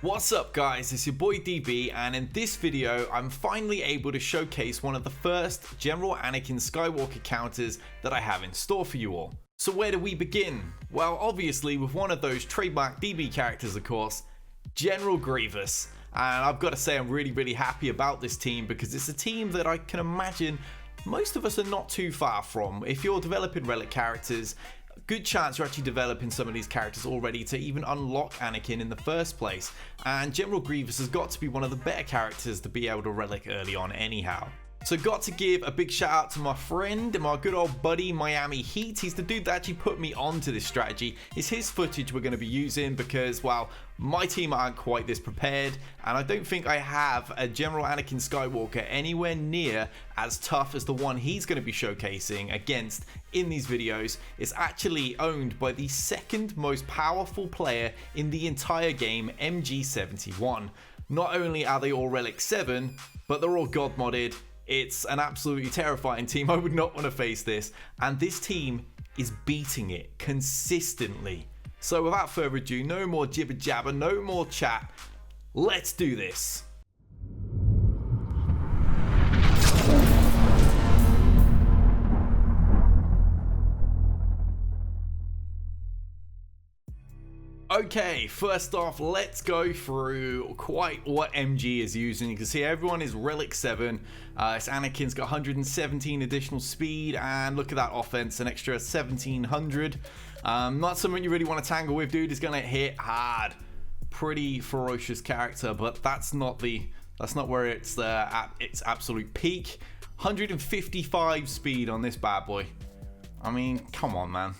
What's up guys, it's your boy DB, and in this video I'm finally able to showcase one of the first General Anakin Skywalker counters that I have in store for you all. So where do we begin? Well, obviously with one of those trademark DB characters, of course, General Grievous. And I've got to say I'm really happy about this team because it's a team that I can imagine most of us are not too far from. If you're developing Relic characters, good chance you're actually developing some of these characters already to even unlock Anakin in the first place. And General Grievous has got to be one of the better characters to be able to Relic early on anyhow. So got to give a big shout out to my friend and my good old buddy Miami Heat. He's the dude that actually put me onto this strategy. It's his footage we're going to be using because, well, my team aren't quite this prepared, and I don't think I have a General Anakin Skywalker anywhere near as tough as the one he's going to be showcasing against in these videos. It's actually owned by the second most powerful player in the entire game, MG71. Not only are they all Relic 7, but they're all God modded. It's an absolutely terrifying team. I would not want to face this, and this team is beating it consistently. So without further ado, no more jibber jabber, no more chat. Let's do this. Okay, first off, let's go through quite what MG is using. You can see everyone is Relic 7. It's Anakin's got 117 additional speed, and look at that offense, an extra 1700. Not something you really want to tangle with, dude. Is gonna hit hard. Pretty ferocious character, but that's not where it's at its absolute peak. 155 speed on this bad boy. I mean, come on, man.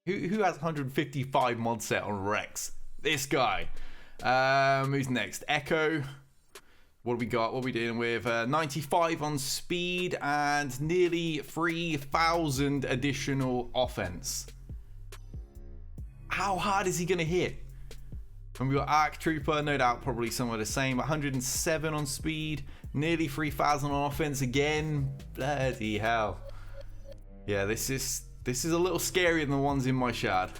Who has 155 mod set on Rex? This guy. Who's next? Echo. What do we got? What are we dealing with? 95 on speed and nearly 3,000 additional offense. How hard is he going to hit? And we got Arc Trooper, no doubt probably somewhere the same. 107 on speed, nearly 3,000 on offense again. Bloody hell. Yeah, this is a little scarier than the ones in my shard.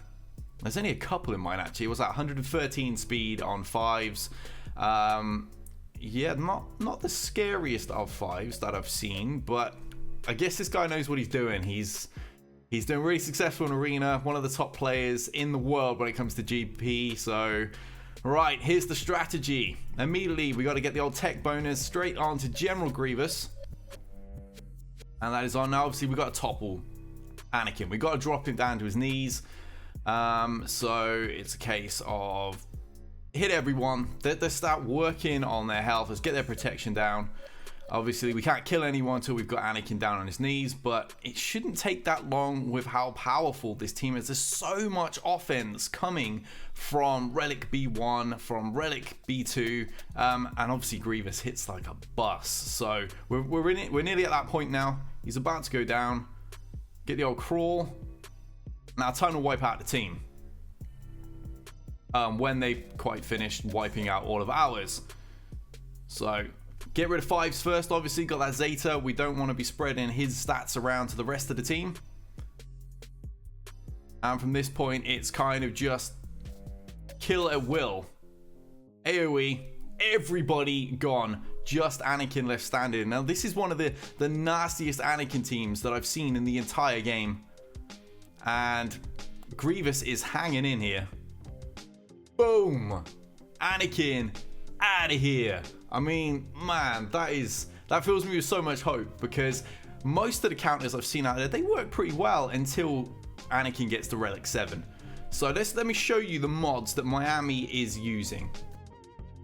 There's only a couple in mine actually. It was that 113 speed on 5s. Yeah, not the scariest of 5s that I've seen, but I guess this guy knows what he's doing. He's doing really successful in Arena, one of the top players in the world when it comes to GP. So, right, here's the strategy. Immediately, we got to get the old tech bonus straight on to General Grievous. And that is on. Now, obviously, we got to topple Anakin. We got to drop him down to his knees. So it's a case of hit everyone. They start working on their health. Let's get their protection down. Obviously, we can't kill anyone until we've got Anakin down on his knees, but it shouldn't take that long with how powerful this team is. There's so much offense coming from Relic B1, from Relic B2, and obviously Grievous hits like a bus. So we're in it. We're nearly at that point now. He's about to go down. Get the old crawl. Now time to wipe out the team. When they've quite finished wiping out all of ours. So get rid of 5s first, obviously. Got that Zeta. We don't want to be spreading his stats around to the rest of the team. And from this point, it's kind of just kill at will. AoE, everybody gone. Just Anakin left standing. Now, this is one of the nastiest Anakin teams that I've seen in the entire game. And Grievous is hanging in here. Boom! Anakin out of here. I mean, man, that fills me with so much hope because most of the counters I've seen out there, they work pretty well until Anakin gets to Relic 7. So let me show you the mods that Miami is using.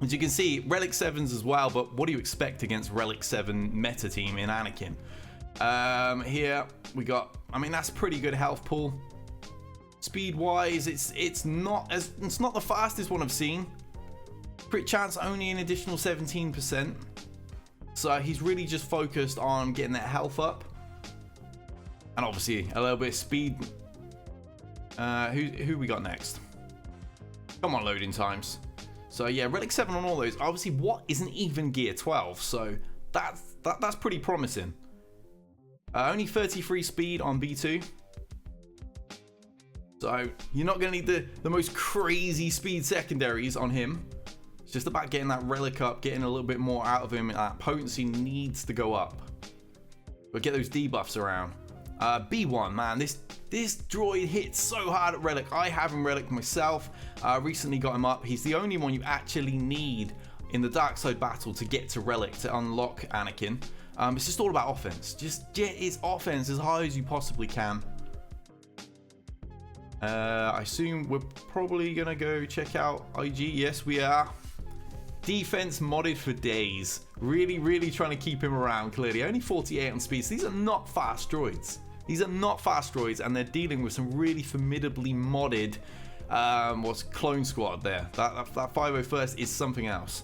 As you can see, Relic 7s as well, but what do you expect against Relic 7 meta team in Anakin? Here we got, I mean, that's pretty good health pool. Speed wise, it's not the fastest one I've seen. Crit chance only an additional 17%. So he's really just focused on getting that health up. And obviously a little bit of speed. Who we got next? Come on, loading times. So yeah, Relic 7 on all those. Obviously, what isn't even gear 12? So that's pretty promising. Only 33 speed on B2. So you're not going to need the most crazy speed secondaries on him. It's just about getting that relic up, getting a little bit more out of him. That potency needs to go up. But get those debuffs around. B1, man, this droid hits so hard at Relic. I have him Relic myself. Recently got him up. He's the only one you actually need in the dark side battle to get to Relic to unlock Anakin. It's just all about offense. Just get his offense as high as you possibly can. I assume we're probably gonna go check out IG. Yes, we are. Defense modded for days. Really trying to keep him around. Clearly, only 48 on speed. So these are not fast droids. These are not fast droids, and they're dealing with some really formidably modded what's clone squad there. That 501st is something else.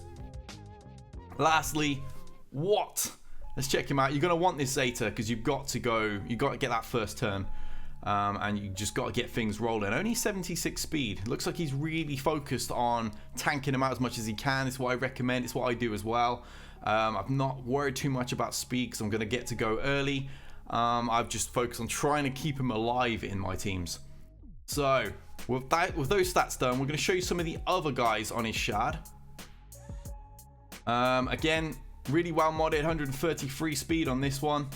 Lastly, what? Let's check him out. You're gonna want this Zeta because you've got to get that first turn. And you just got to get things rolling. Only 76 speed. Looks like he's really focused on tanking him out as much as he can. It's what I recommend. It's what I do as well. I've not worried too much about speed because I'm going to get to go early. I've just focused on trying to keep him alive in my teams. So with those stats done, we're going to show you some of the other guys on his shard. Again, really well modded. 133 speed on this one.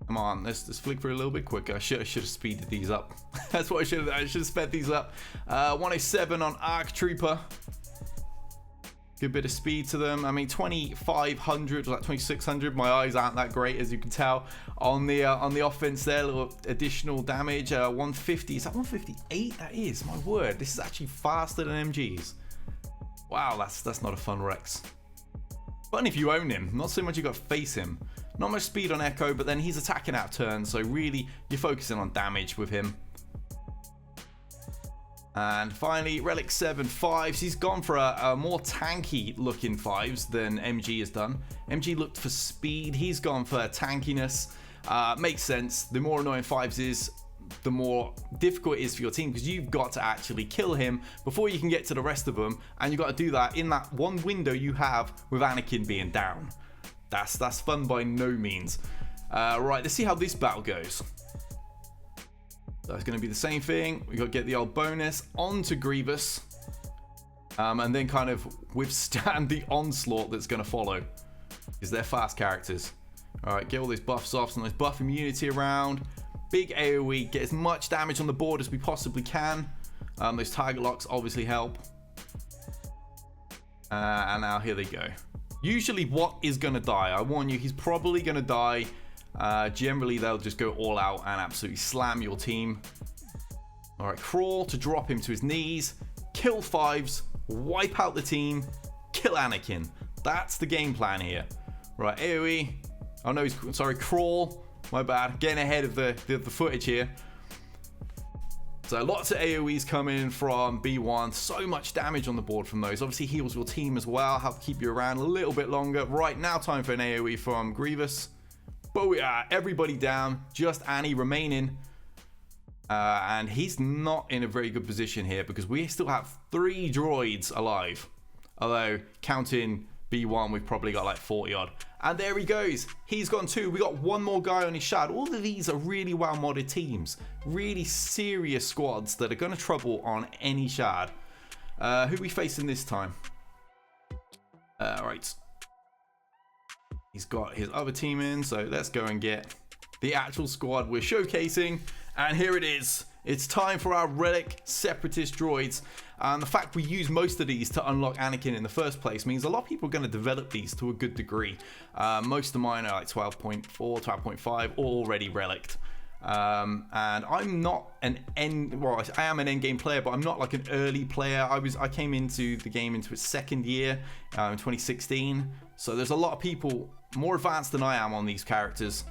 Come on, let's flick through a little bit quicker. I should have speeded these up. That's what I should have done. I should have sped these up. 107 on Arc Trooper. Good bit of speed to them. I mean, 2500, like 2600. My eyes aren't that great, as you can tell. On the offense there, a little additional damage. 150. Is that 158? That is. My word, this is actually faster than MGs. Wow, that's not a fun Rex. Fun if you own him. Not so much you got to face him. Not much speed on Echo, but then he's attacking out turns, so really you're focusing on damage with him. And finally, Relic 7 5s. He's gone for a more tanky looking 5s than MG has done. MG looked for speed. He's gone for tankiness. Makes sense. The more annoying 5s is, the more difficult it is for your team because you've got to actually kill him before you can get to the rest of them, and you've got to do that in that one window you have with Anakin being down. That's fun by no means. Right, let's see how this battle goes. So it's going to be the same thing. We got to get the old bonus onto Grievous, and then kind of withstand the onslaught that's going to follow, because they're fast characters. All right, get all those buffs off, some nice buff immunity around. Big AoE, get as much damage on the board as we possibly can. Those target locks obviously help. And now here they go. Usually what is going to die? I warn you, he's probably going to die. Generally, they'll just go all out and absolutely slam your team. All right, crawl to drop him to his knees. Kill 5s, wipe out the team, kill Anakin. That's the game plan here. Right, AoE. Oh no, sorry, crawl. My bad. Getting ahead of the footage here. So lots of AoEs coming from B1. So much damage on the board from those. Obviously heals your team as well. Help keep you around a little bit longer. Right, now time for an AoE from Grievous. Booyah! Everybody down. Just Annie remaining. And he's not in a very good position here because we still have 3 droids alive. Although, counting B1, we've probably got like 40 odd. And there he goes. He's gone 2. We got 1 more guy on his shard. All of these are really well modded teams. Really serious squads that are going to trouble on any shard. Who are we facing this time? Right. He's got his other team in. So let's go and get the actual squad we're showcasing. And here it is. It's time for our Relic Separatist droids. And the fact we use most of these to unlock Anakin in the first place means a lot of people are going to develop these to a good degree. Most of mine are like 12.4, 12.5, already relicked. And I'm not an I am an endgame player, but I'm not like an early player. I came into the game into its 2nd year in 2016. So there's a lot of people more advanced than I am on these characters.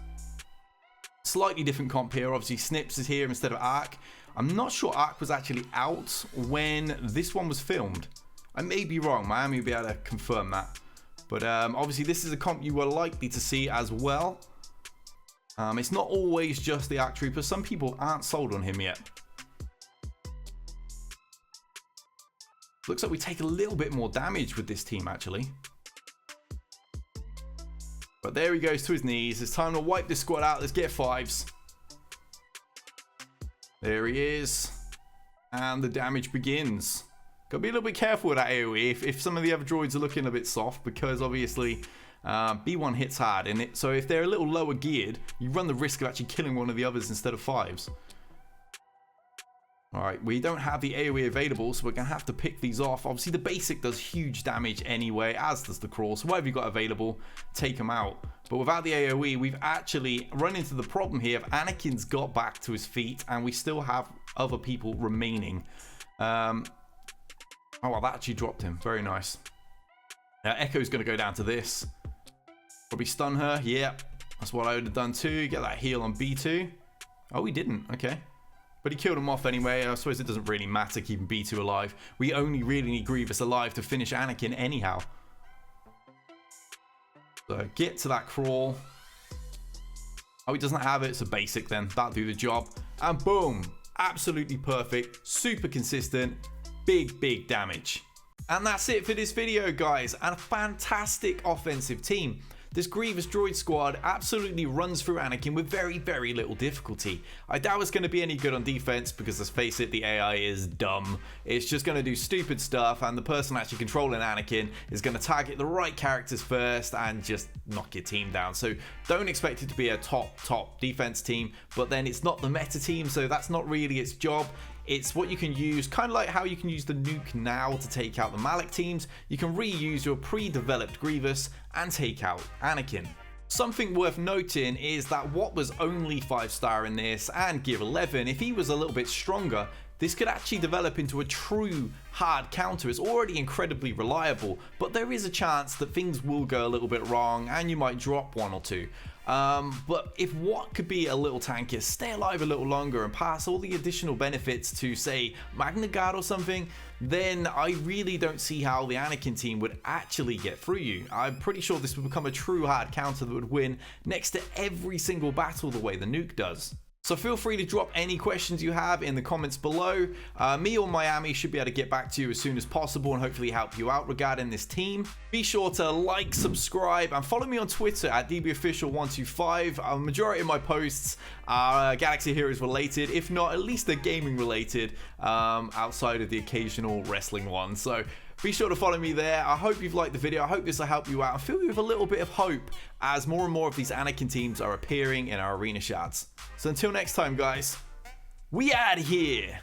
Slightly different comp here. Obviously Snips is here instead of Arc. I'm not sure Arc was actually out when this one was filmed. I may be wrong. Miami will be able to confirm that. But obviously this is a comp you were likely to see as well. It's not always just the Arc Trooper. Some people aren't sold on him yet. Looks like we take a little bit more damage with this team actually. But there he goes to his knees. It's time to wipe this squad out. Let's get 5s. There he is. And the damage begins. Gotta be a little bit careful with that AoE if some of the other droids are looking a bit soft, because obviously B1 hits hard, and so if they're a little lower geared, you run the risk of actually killing one of the others instead of 5s. Alright, we don't have the AoE available, so we're going to have to pick these off. Obviously, the basic does huge damage anyway, as does the crawl. So whatever you've got available, take them out. But without the AoE, we've actually run into the problem here of Anakin's got back to his feet, and we still have other people remaining. Oh, well, that actually dropped him. Very nice. Now, Echo's going to go down to this. Probably stun her. Yep, that's what I would have done too. Get that heal on B2. Oh, he didn't. Okay. But he killed him off anyway. I suppose it doesn't really matter keeping B2 alive. We only really need Grievous alive to finish Anakin anyhow. So get to that crawl. Oh, he doesn't have it. So basic then. That'll do the job. And boom. Absolutely perfect. Super consistent. Big damage. And that's it for this video, guys. And a fantastic offensive team. This Grievous droid squad absolutely runs through Anakin with very little difficulty. I doubt it's going to be any good on defense because, let's face it, the AI is dumb. It's just going to do stupid stuff, and the person actually controlling Anakin is going to target the right characters first and just knock your team down. So don't expect it to be a top defense team, but then it's not the meta team, so that's not really its job. It's what you can use, kind of like how you can use the nuke now to take out the Malik teams. You can reuse your pre-developed Grievous and take out Anakin. Something worth noting is that Wat was only 5-star in this, and Gear 11, if he was a little bit stronger, this could actually develop into a true hard counter. It's already incredibly reliable, but there is a chance that things will go a little bit wrong and you might drop 1 or 2. But if Wat could be a little tankier, stay alive a little longer and pass all the additional benefits to, say, Magna Guard or something, then I really don't see how the Anakin team would actually get through you. I'm pretty sure this would become a true hard counter that would win next to every single battle the way the nuke does. So feel free to drop any questions you have in the comments below. Me or Miami should be able to get back to you as soon as possible and hopefully help you out regarding this team. Be sure to like, subscribe, and follow me on Twitter at dbofficial125. A majority of my posts are Galaxy Heroes related, if not at least they're gaming related, outside of the occasional wrestling one. So be sure to follow me there. I hope you've liked the video. I hope this will help you out and fill you with a little bit of hope as more and more of these Anakin teams are appearing in our arena shards. So until next time, guys, we out of here.